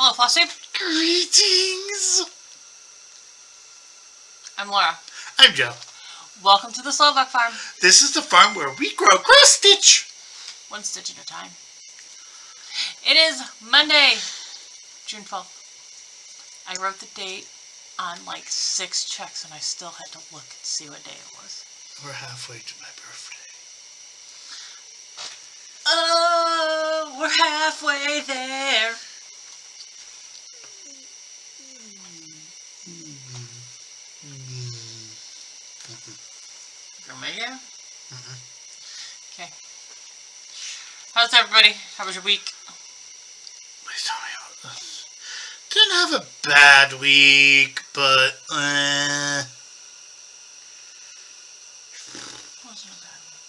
Hello, Flosstube. Greetings. I'm Laura. I'm Joe. Welcome to the Slovak Farm. This is the farm where we grow cross stitch. One stitch at a time. It is Monday, June 12th. I wrote the date on like 6 checks and I still had to look and see what day it was. We're halfway to my birthday. Oh, we're halfway there. Familiar? Okay. How's everybody? How was your week? Please tell me about this. Didn't have a bad week, but Wasn't a bad week.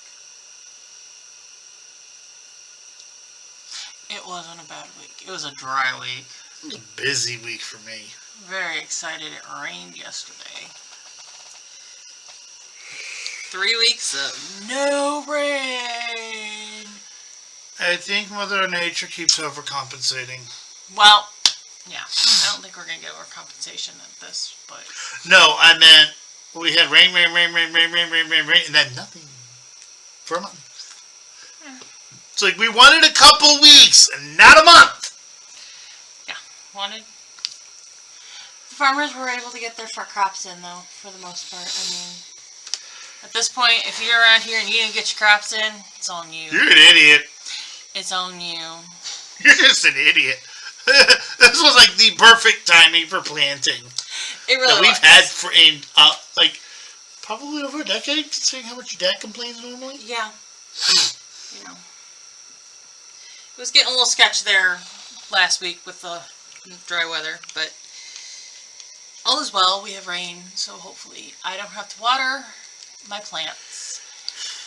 It wasn't a bad week. It was a dry week. it was a busy week for me. Very excited. It rained yesterday. 3 weeks of no rain. I think Mother Nature keeps overcompensating. Well, yeah. I don't think we're going to get overcompensation at this, but... No, I meant we had rain, and then nothing for a month. Yeah. It's like we wanted a couple weeks and not a month. Yeah, wanted... The farmers were able to get their crops in, though, for the most part. I mean... At this point, if you're around here and you didn't get your crops in, it's on you. You're an idiot. It's on you. You're just an idiot. This was like the perfect timing for planting. It really that was. We've had for like probably over a decade, considering how much your dad complains normally. Yeah. You know. It was getting a little sketchy there last week with the dry weather, but all is well. We have rain, so hopefully I don't have to water my plants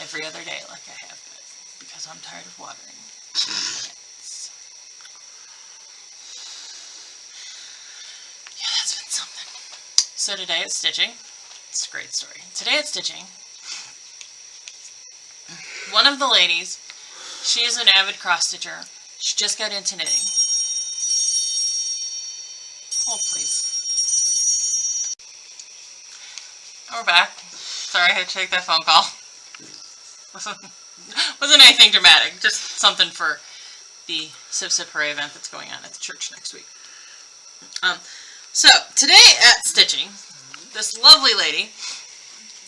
every other day like I have been, because I'm tired of watering plants. Yeah, that's been something. So today at stitching, it's a great story. Today at stitching, one of the ladies, she is an avid cross stitcher. She just got into knitting. Hold, please. And we're back. Sorry, I had to take that phone call. Wasn't anything dramatic, just something for the Sip Sip Hooray event that's going on at the church next week. So, today at stitching, this lovely lady,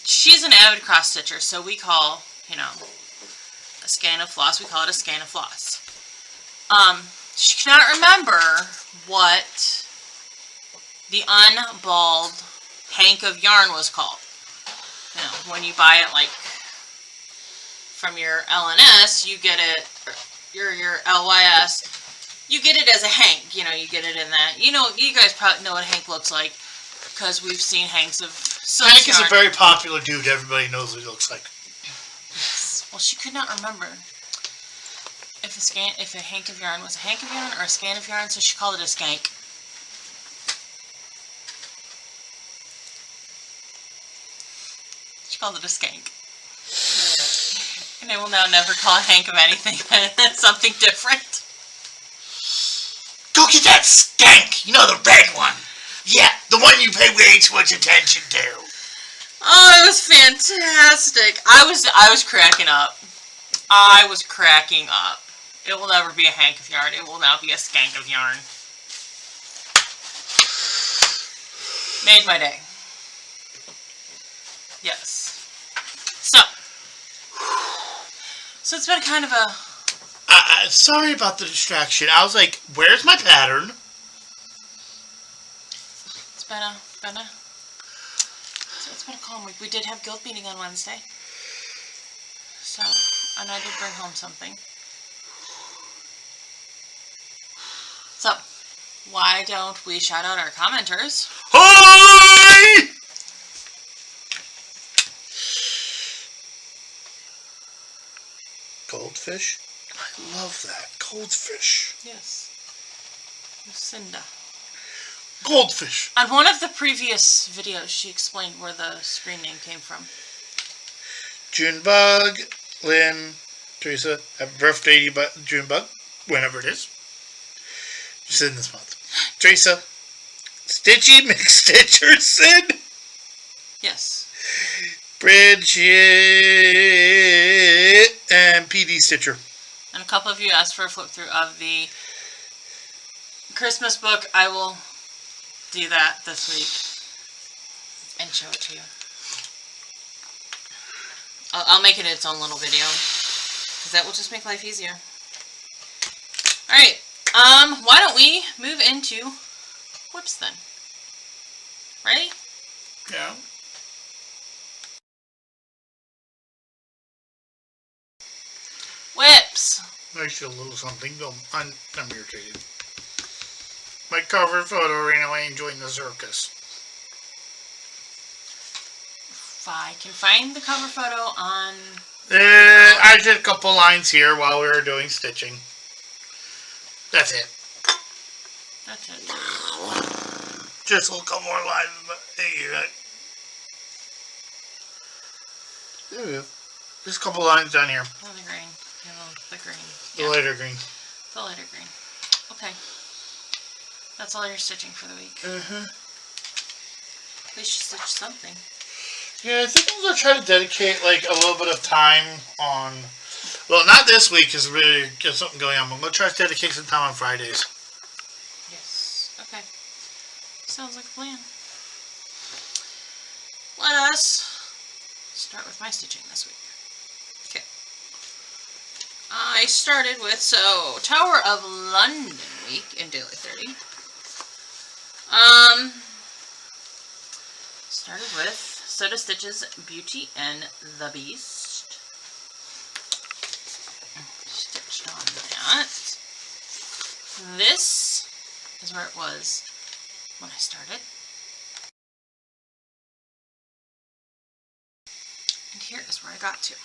she's an avid cross stitcher, so we call, you know, a skein of floss, we call it a skein of floss. She cannot remember what the unballed hank of yarn was called. You know, when you buy it like from your LNS, you get it, your LYS, you get it as a hank. You know, you get it in that. You know, you guys probably know what a hank looks like because we've seen hanks of silk Hank yarn. is a very popular dude. Everybody knows what he looks like. Well, she could not remember if a hank of yarn was a hank of yarn or a skein of yarn, so she called it a skank. She called it a skank. And I will now never call a hank of anything something different. Go get that skank! You know, the red one. Yeah, the one you pay way too much attention to. Oh, it was fantastic. I was cracking up. I was cracking up. It will never be a hank of yarn. It will now be a skank of yarn. Made my day. Yes. So it's been kind of a... Sorry about the distraction. I was like, where's my pattern? It's been a calm week. We did have guild meeting on Wednesday. So, and I did bring home something. So, why don't we shout out our commenters? Hi! Goldfish? I love that. Goldfish. Yes. Lucinda. Goldfish. On one of the previous videos, she explained where the screen name came from. Junebug, Lynn, Teresa, happy birthday, Junebug, whenever it is. Just in this month. Teresa, Stitchy McStitcherson, Yes. Bridget, and PD Stitcher. And a couple of you asked for a flip through of the Christmas book. I will do that this week and show it to you. I'll make it its own little video, because that will just make life easier. Alright, why don't we move into whips then? Ready? Yeah. Whips! I feel a little something. I'm irritated. My cover photo ran away and joined the circus. If I can find the cover photo on... I did a couple lines here while we were doing stitching. That's it. That's it. Just a couple more lines. Just a couple lines down here. Oh, the green. The green. The lighter green. The lighter green. Okay. That's all you're stitching for the week. Mm-hmm. At least you stitched something. Yeah, I think I'm going to try to dedicate like a little bit of time on... Well, not this week because we really got something going on, but I'm going to try to dedicate some time on Fridays. Yes. Okay. Sounds like a plan. Let us start with my stitching this week. Okay. I started with, Tower of London week in Daily 30. Started with Soda Stitch's Beauty and the Beast. Stitched on that. This is where it was when I started. And here is where I got to.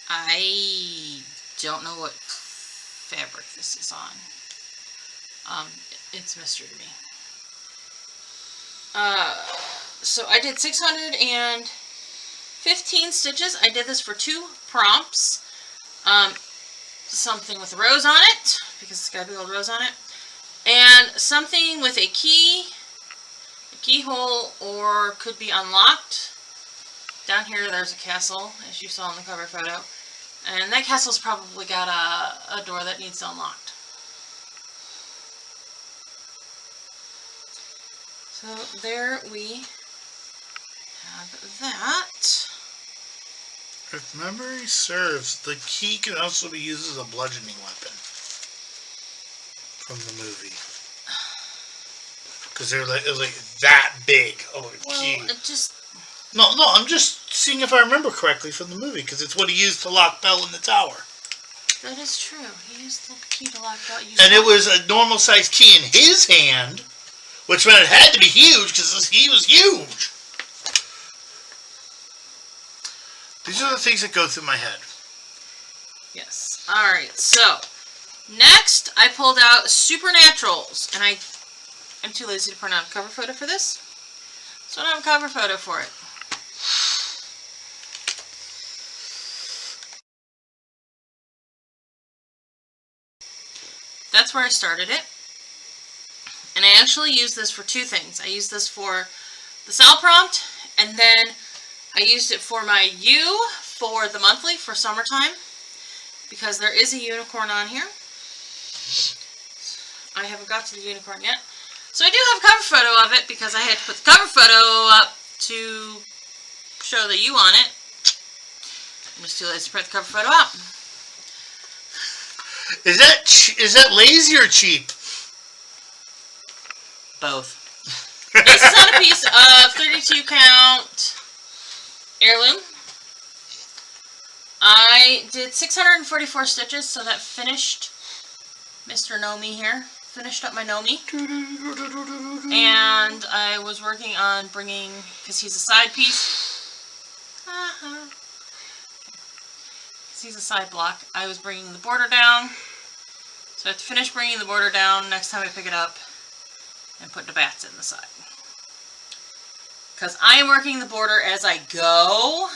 I don't know what fabric this is on. It's a mystery to me. So I did 615 stitches. I did this for 2 prompts. Something with a rose on it, because it's got a big old rose on it. And something with a key, a keyhole, or could be unlocked. Down here there's a castle, as you saw in the cover photo. And that castle's probably got a door that needs unlocked. So there we have that. If memory serves, the key can also be used as a bludgeoning weapon from the movie. Because they're like, it was like that big of a key. Well, it just... No, I'm just seeing if I remember correctly from the movie, because it's what he used to lock Belle in the tower. That is true. He used the key to lock Belle. And it was a normal sized key in his hand, which meant it had to be huge, because he was huge. These are the things that go through my head. Yes. Alright, so next I pulled out Supernaturals, and I'm too lazy to print out a cover photo for this, so I don't have a cover photo for it. That's where I started it. And I actually used this for 2 things. I used this for the Sal prompt, and then I used it for my U for the monthly for summertime, because there is a unicorn on here. I haven't got to the unicorn yet. So I do have a cover photo of it, because I had to put the cover photo up to show the U on it. I'm just too lazy to print the cover photo out. Is that lazy or cheap? Both. This is on a piece of 32 count heirloom. I did 644 stitches, so that finished Mr. Nomi here. Finished up my Nomi. And I was working on bringing, because he's a side piece. Because he's a side block. I was bringing the border down. So I have to finish bringing the border down next time I pick it up. And put the bats in the side. Because I am working the border as I go.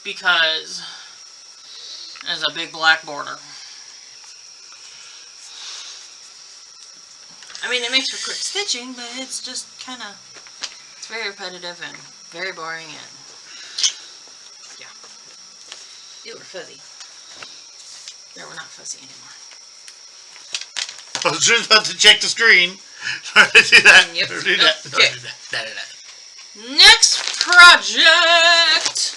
Because there's a big black border. I mean, it makes for quick stitching, but it's just kind of, it's very repetitive and very boring and, yeah. They were fuzzy. They were not fuzzy anymore. I was just about to check the screen. Try to do that. Yep. Do that. Okay. Do that. Next project.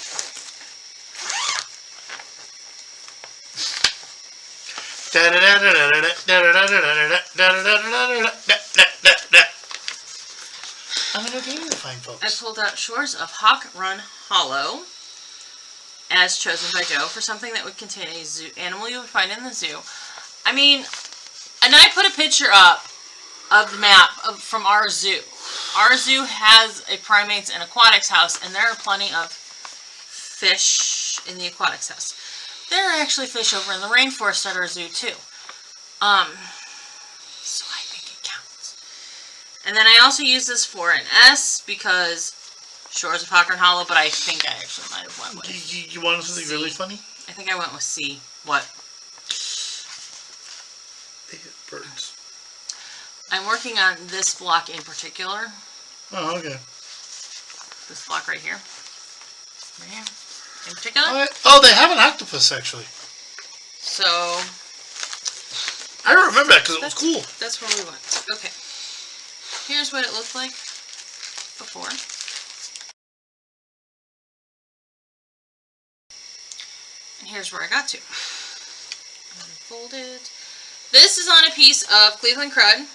I'm gonna do it, fine folks. I pulled out Shores of Hawk Run Hollow, as chosen by Joe, for something that would contain a zoo animal you would find in the zoo. I mean, and I put a picture up of the map from our zoo. Our zoo has a primates and aquatics house, and there are plenty of fish in the aquatics house. There are actually fish over in the rainforest at our zoo too. So I think it counts. And then I also use this for an S because Shores of Hawk Run Hollow, but I think I actually might have went with You wanted something really funny? I think I went with C. What? They hit birds. I'm working on this block in particular. Oh, okay. This block right here. Right here. In particular. Oh, they have an octopus, actually. So. I remember that because it was cool. That's where we went. Okay. Here's what it looked like before. And here's where I got to. Unfold it. This is on a piece of Cleveland crud.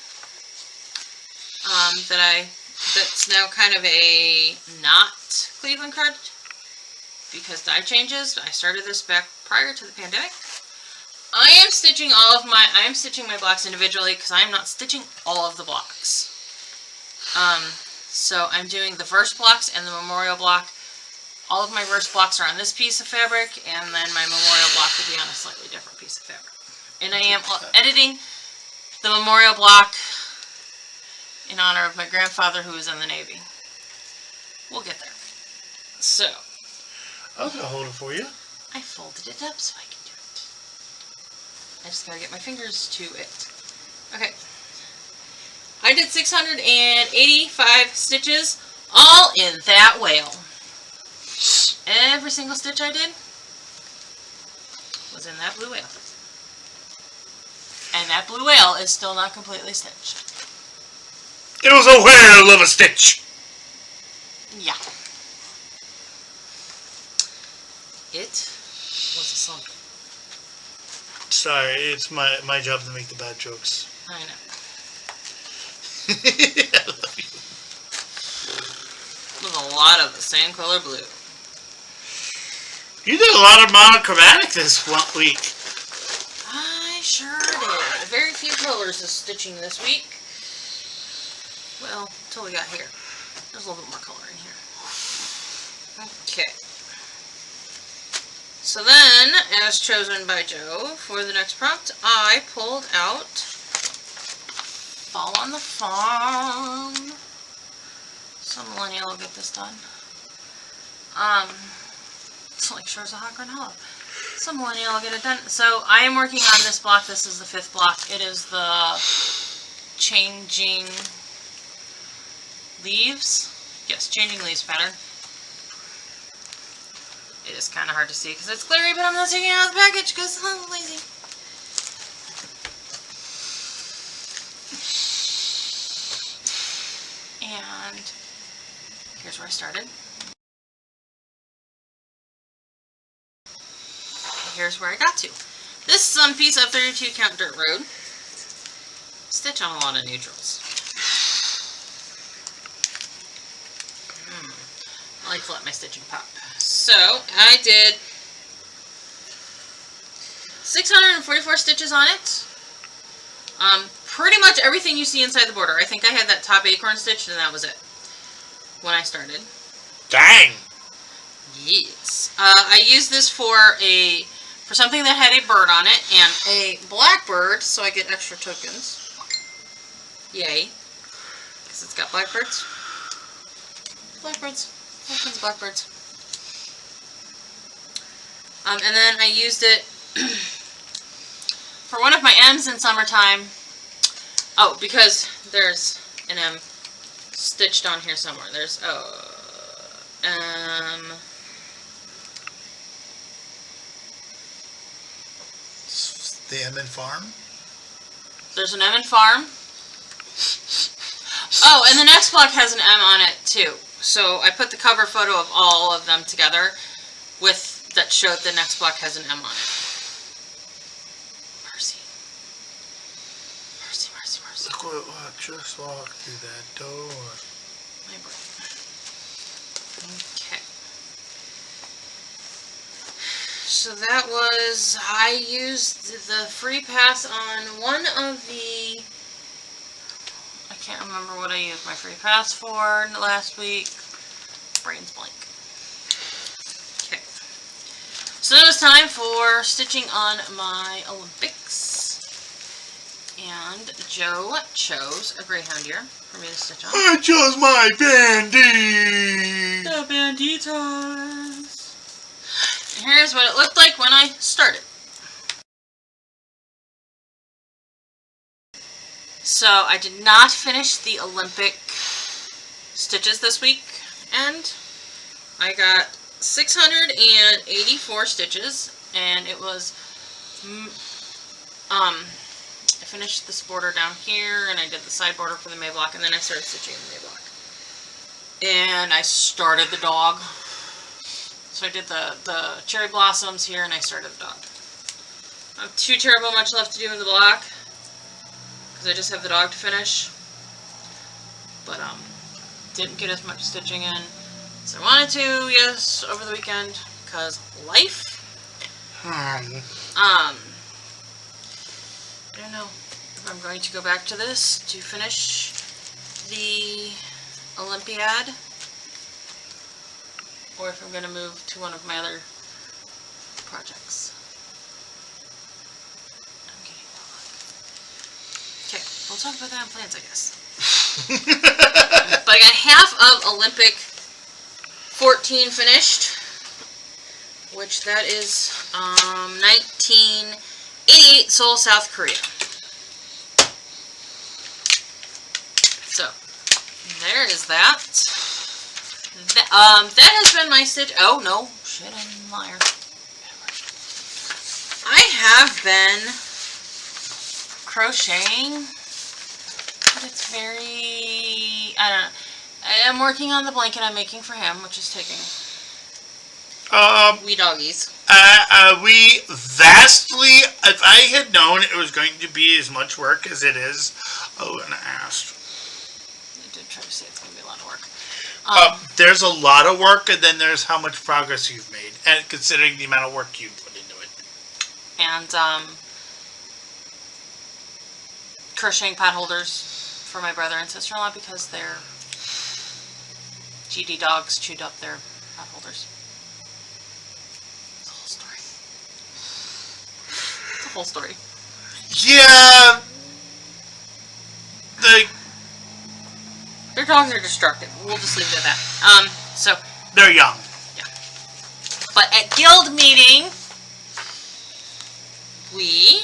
That's now kind of a not Cleveland crud because dye changes. I started this back prior to the pandemic. I am stitching my blocks individually because I am not stitching all of the blocks. So I'm doing the verse blocks and the memorial block. All of my verse blocks are on this piece of fabric, and then my memorial block will be on a slightly different piece of fabric. And I am editing the memorial block in honor of my grandfather who was in the Navy. We'll get there. So. I was going to hold it for you. I folded it up so I can do it. I just gotta get my fingers to it. Okay. I did 685 stitches, all in that whale. Every single stitch I did was in that blue whale. And that blue whale is still not completely stitched. It was a whale of a stitch. Yeah. It was a something. Sorry, it's my job to make the bad jokes. I know. I love you. With a lot of the same color blue. You did a lot of monochromatic this week. I sure did. Very few colors of stitching this week. Well, until we got here. There's a little bit more color in here. Okay. So then, as chosen by Joe for the next prompt, I pulled out Fall on the Farm. Some millennial will get this done. It's like Shores of Hawk Run Hollow. Some millennial will get it done. So I am working on this block. This is the 5th block. It is the Changing Leaves. Yes, Changing Leaves pattern. It is kind of hard to see because it's glary, but I'm not taking it out of the package because I'm lazy. And here's where I started. Here's where I got to. This is on a piece of 32 count dirt road. Stitch on a lot of neutrals. I like to let my stitching pop. So I did 644 stitches on it. Pretty much everything you see inside the border. I think I had that top acorn stitched and that was it when I started. Dang! Yes. I used this for something that had a bird on it and a blackbird, so I get extra tokens. Yay. Because it's got blackbirds. Blackbirds. Tokens, blackbirds. And then I used it for one of my M's in summertime. Oh, because there's an M stitched on here somewhere. There's The M in farm? There's an M in farm. Oh, and the next block has an M on it too. So I put the cover photo of all of them together with that showed the next block has an M on it. Mercy. Mercy, mercy, mercy. Look what just walked through that door. My brain. Okay. So that was, I used the free pass on one of the, I can't remember what I used my free pass for last week. Brain's blank. Okay. So it was time for stitching on my Olympics. And Joe chose a greyhound ear for me to stitch on. I chose my bandit! The banditas. And here's what it looked like when I started. So I did not finish the Olympic stitches this week, and I got 684 stitches, and it was I finished this border down here, and I did the side border for the May block, and then I started stitching the May block. And I started the dog. So I did the cherry blossoms here, and I started the dog. I have too terrible much left to do in the block, because I just have the dog to finish. But didn't get as much stitching in as I wanted to, yes, over the weekend, because life. I don't know if I'm going to go back to this to finish the Olympiad, or if I'm going to move to one of my other projects. I'm getting no luck. Okay, we'll talk about that on plans, I guess. But I got half of Olympic 14 finished, which that is 1988 Seoul, South Korea. So, there is that. That has been my stitch. Oh no, shit, I'm a liar. I have been crocheting, but it's very, I don't know. I'm working on the blanket I'm making for him, which is taking wee doggies. We vastly, if I had known it was going to be as much work as it is, I wouldn't have asked. I did try to say it's going to be a lot of work. There's a lot of work, and then there's how much progress you've made, and considering the amount of work you put into it. And crocheting pot holders for my brother and sister-in-law because their GD dogs chewed up their pot holders. It's a whole story. It's a whole story. Yeah. Their dogs are destructive. We'll just leave it at that. So They're young. Yeah. But at guild meeting, we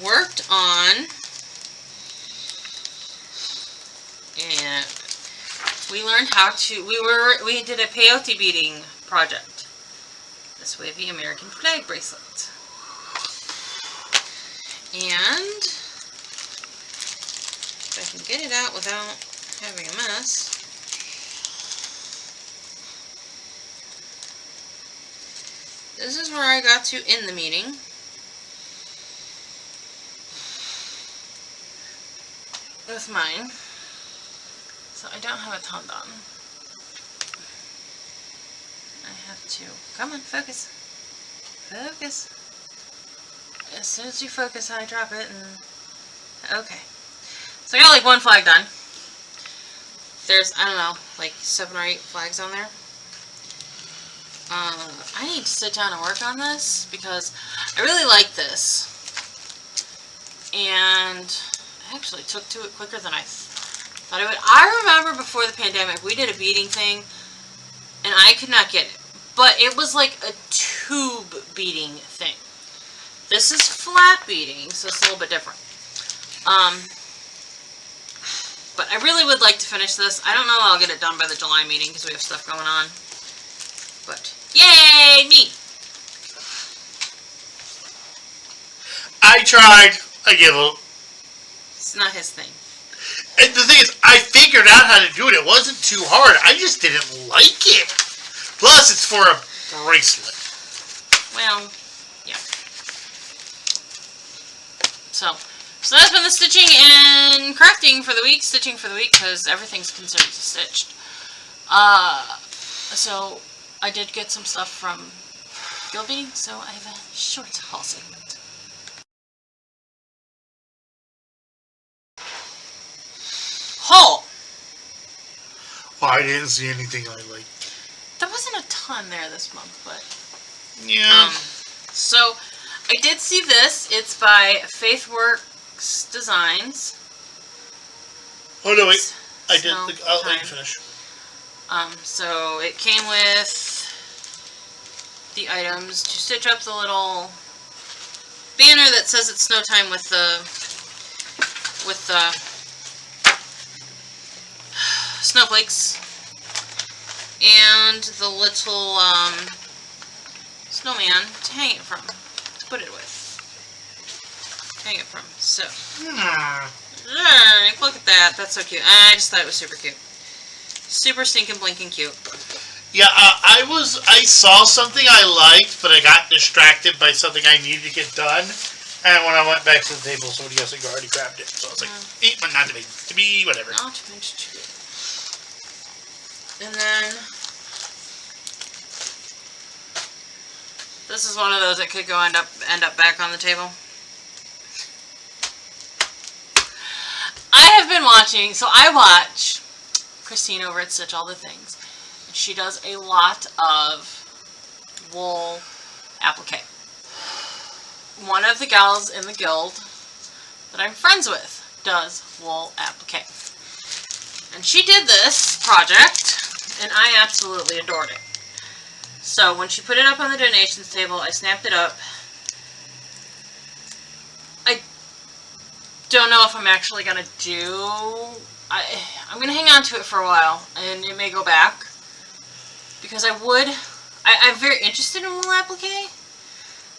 worked on, and we learned how to, we did a peyote beading project. This wavy American flag bracelet. And if I can get it out without having a mess. This is where I got to in the meeting. With mine. So I don't have a ton done. I have to, come on, focus. Focus. As soon as you focus, I drop it and, okay. So I got like one flag done. There's, I don't know, like 7 or 8 flags on there. I need to sit down and work on this because I really like this. And I actually took to it quicker than I thought I would. I remember before the pandemic, we did a beading thing and I could not get it. But it was like a tube beading thing. This is flat beading, so it's a little bit different. But I really would like to finish this. I don't know I'll get it done by the July meeting because we have stuff going on. But, yay, me! I tried. I give up. It's not his thing. And the thing is, I figured out how to do it. It wasn't too hard. I just didn't like it. Plus, it's for a bracelet. Well, yeah. So that's been the stitching and crafting for the week. Stitching for the week because everything's considered stitched. So I did get some stuff from Gilby, so I have a short haul segment. Haul! Well, I didn't see anything I liked. There wasn't a ton there this month, but... Yeah. So, I did see this. It's by Faithworks Designs. Oh, no, wait. I did. Snow I'll let Time. you finish. So it came with the items to stitch up the little banner that says it's snow time with the snowflakes and the little snowman to hang it from, to put it with. Hang it from. So, look at that. That's so cute. I just thought it was super cute. Super stinking blinking cute. Yeah, I saw something I liked, but I got distracted by something I needed to get done. And when I went back to the table, somebody else had already grabbed it. So I was like, not to be, whatever. Not to mention too good. And then this is one of those that could go end up back on the table. I have been watching, so I watch Christine over at Stitch All the Things. She does a lot of wool applique. One of the gals in the guild that I'm friends with does wool applique. And she did this project, and I absolutely adored it. So when she put it up on the donations table, I snapped it up. I don't know if I'm actually going to do... I'm going to hang on to it for a while, and it may go back. Because I'm very interested in wool applique.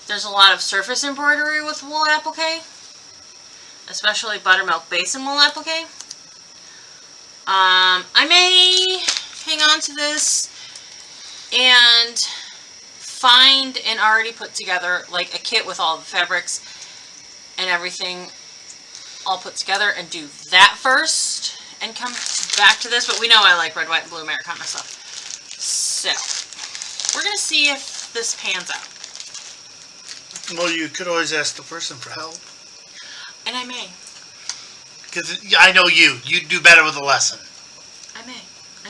There's a lot of surface embroidery with wool applique. Especially buttermilk base and wool applique. I may hang on to this and find and already put together like a kit with all the fabrics and everything all put together and do that first and come back to this. But we know I like red, white, and blue Americana stuff. So, we're going to see if this pans out. Well, you could always ask the person for help. And I may. Because I know you. You'd do better with a lesson. I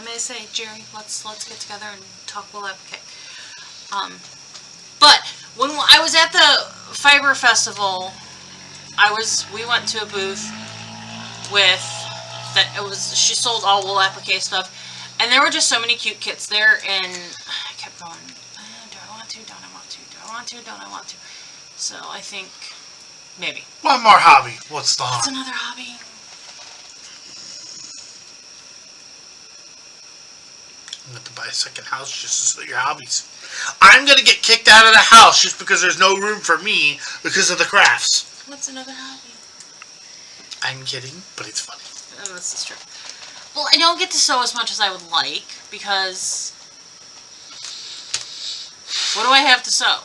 may say, Jerry, let's get together and talk wool applique. But when I was at the Fiber Festival, we went to a booth with she sold all wool applique stuff, and there were just so many cute kits there, and I kept going, do I want to, don't I want to, do I want to, don't I want to. So I think maybe. One more hobby. What's the harm? What's another hobby? I'm going to buy a second house just to suit your hobbies. I'm going to get kicked out of the house just because there's no room for me because of the crafts. What's another hobby? I'm kidding, but it's funny. Oh, this is true. Well, I don't get to sew as much as I would like because what do I have to sew?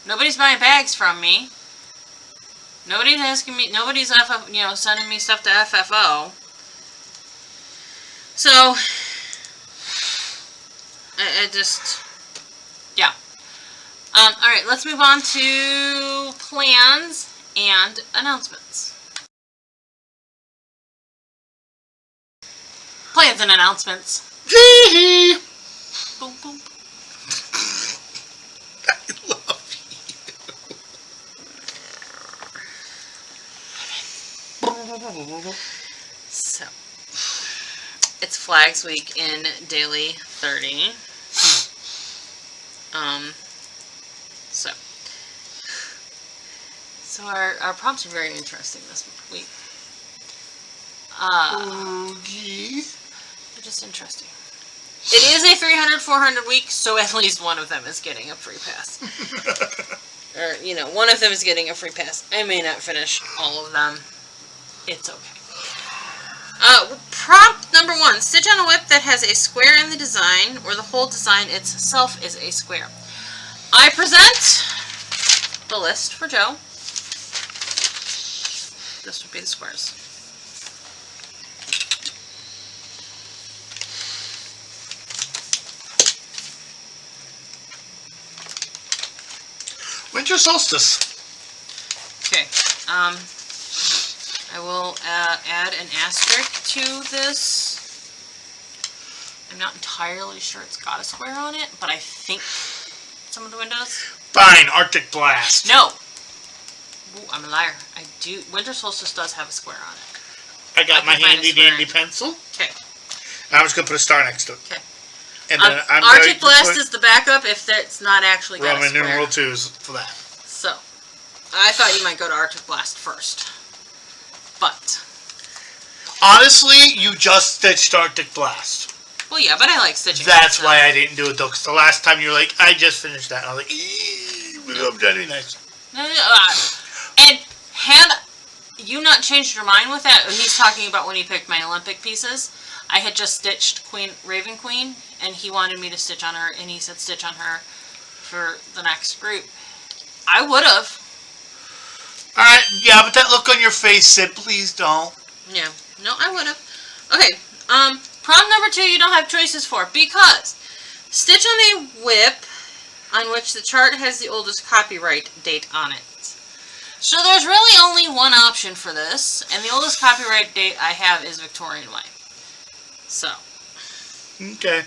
Nobody's buying bags from me. Nobody's asking me. Nobody's sending me stuff to FFO. So I just, yeah. All right, let's move on to plans and announcements. Plans and announcements. Hee Boom, boom. I love you. So, it's Flags Week in Daily 30. So our prompts are very interesting this week. Okay. They're just interesting. It is a 300-400 week, so at least one of them is getting a free pass. Or, you know, one of them is getting a free pass. I may not finish all of them. It's okay. Prompt number 1. Stitch on a whip that has a square in the design, or the whole design itself is a square. I present the list for Joe. This would be the squares. Winter solstice. Okay. I will add an asterisk to this. I'm not entirely sure it's got a square on it, but I think some of the windows. Fine, Arctic Blast. No. Ooh, I'm a liar. I do. Winter solstice does have a square on it. I got my handy dandy pencil. Okay. I'm just gonna put a star next to it. Okay. And then I'm Arctic Blast is the backup if it's not actually got Roman a square. numeral 2s for that. So, I thought you might go to Arctic Blast first. But. Honestly, you just stitched Arctic Blast. Well, yeah, but I like stitching. That's why I didn't do it, though, because the last time you were like, I just finished that. And I was like, I'm very nice. And had you not changed your mind with that, he's talking about when he picked my Olympic pieces. I had just stitched Raven Queen, and he wanted me to stitch on her, and he said stitch on her for the next group. I would have. Alright, yeah, but that look on your face said, please don't. Yeah, no, I would have. Okay, prompt number 2 you don't have choices for, because stitch on a whip on which the chart has the oldest copyright date on it. So there's really only one option for this, and the oldest copyright date I have is Victorian way. So. Okay.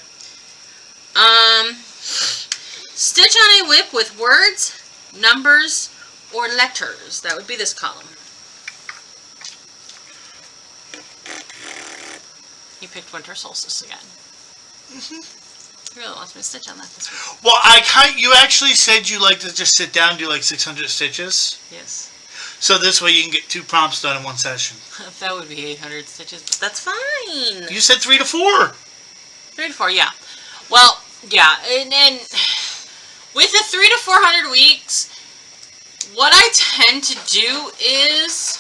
Stitch on a whip with words, numbers, or letters. That would be this column. You picked Winter Solstice again. He really wants me to stitch on that this week. Well, you actually said you like to just sit down and do like 600 stitches. Yes. So this way you can get 2 prompts done in one session. That would be 800 stitches, but that's fine. You said 3 to 4. 3 to 4, yeah. Well, yeah, and with the 300 to 400 weeks, what I tend to do is,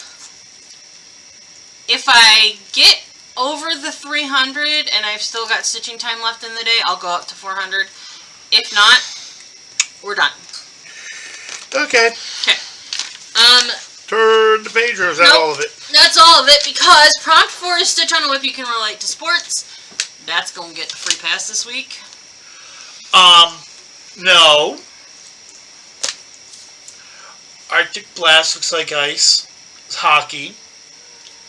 if I get over the 300 and I've still got stitching time left in the day, I'll go up to 400. If not, we're done. Okay. Okay. Turn the page, or is that all of it? That's all of it, because prompt 4 is stitch on a whip you can relate to sports. That's going to get the free pass this week. No. Arctic Blast looks like ice. It's hockey.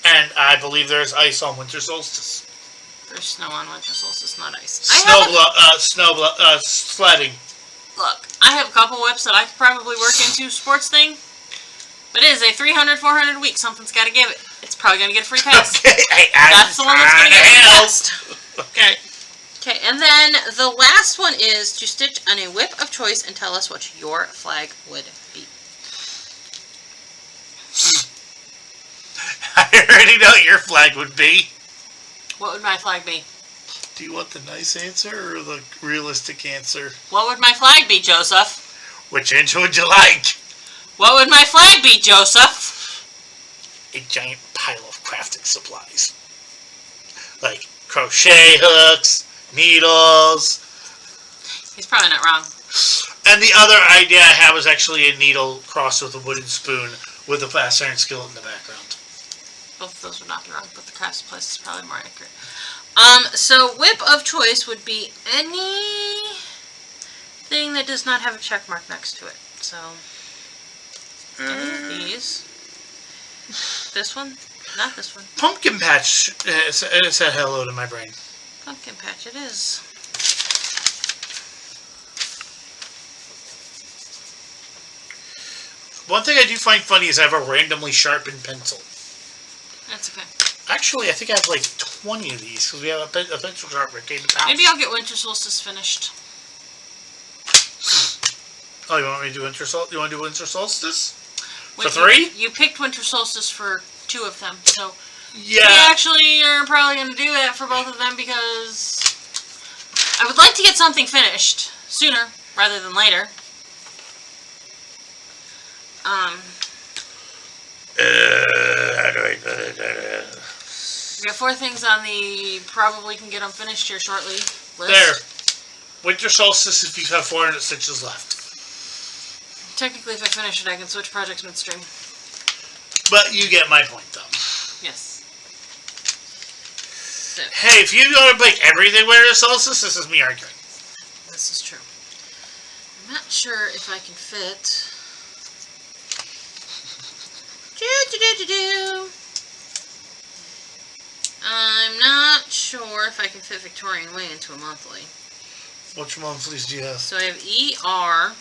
And I believe there's ice on Winter Solstice. There's snow on Winter Solstice, not ice. Sledding. Look, I have a couple whips that I could probably work into sports thing. But it is a 300, 400 week. Something's got to give it. It's probably going to get a free pass. Okay. That's the one that's going to get it first. Okay. Okay, and then the last one is to stitch on a whip of choice and tell us what your flag would be. I already know what your flag would be. What would my flag be? Do you want the nice answer or the realistic answer? What would my flag be, Joseph? Which answer would you like? What would my flag be, Joseph? A giant pile of crafting supplies. Like crochet hooks, needles. He's probably not wrong. And the other idea I had was actually a needle crossed with a wooden spoon with a fast iron skillet in the background. Both of those would not be wrong, but the crafts place is probably more accurate. So whip of choice would be anything that does not have a check mark next to it. So any of these. This one, not this one. Pumpkin Patch said hello to my brain. Pumpkin Patch it is. One thing I do find funny is I have a randomly sharpened pencil. That's okay. Actually, I think I have like 20 of these because we have a pencil sharpener came in the house. Maybe I'll get Winter Solstice finished. Oh, you want me to do Winter Solstice? You want to do Winter Solstice? For 3? You picked winter solstice for 2 of them, so Yeah. we actually are probably going to do that for both of them because I would like to get something finished sooner rather than later. How do I put it? We got 4 things on the probably can get them finished here shortly list. There. Winter solstice if you have 400 stitches left. Technically, if I finish it, I can switch projects midstream. But you get my point, though. Yes. So, Hey, if you go to make everything winter solstice, this is me arguing. this is true. I'm not sure if I can fit. I'm not sure if I can fit Victorian Way into a monthly. Which monthlies do you have? So I have ERIME.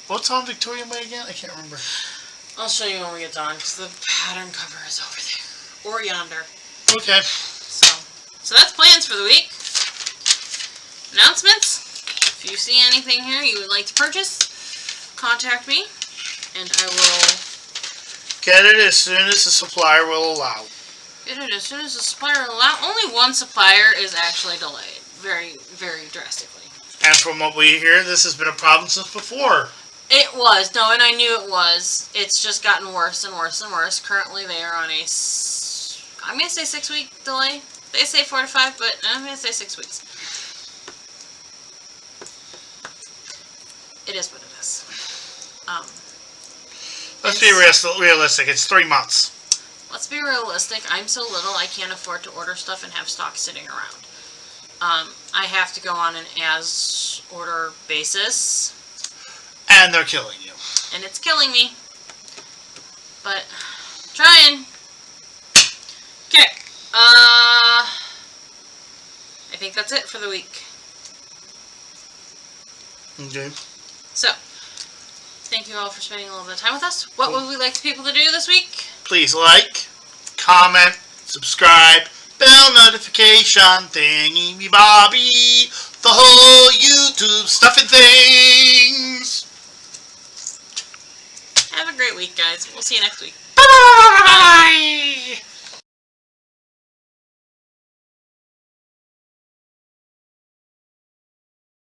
What's on Victorian Way again? I can't remember. I'll show you when we get done because the pattern cover is over there. Or yonder. Okay. So that's plans for the week. Announcements. If you see anything here you would like to purchase, contact me and I will Get it as soon as the supplier will allow. get it as soon as the supplier will allow. Only one supplier is actually delayed. Very, very drastically. And from what we hear, this has been a problem since before. It was. No, and I knew it was. It's just gotten worse and worse and worse. Currently they are on a, I'm going to say 6-week delay. They say 4 to 5, but I'm going to say 6 weeks. It is what it is. Let's be realistic. It's 3 months. Let's be realistic. I'm so little I can't afford to order stuff and have stock sitting around. I have to go on an as order basis. And they're killing you. And it's killing me. But, trying. Okay. I think that's it for the week. Okay. So, thank you all for spending a little bit of time with us. What would we like people to do this week? Please like, comment, subscribe, bell notification, thingy bobby, the whole YouTube stuff and things. Have a great week, guys. We'll see you next week. Bye.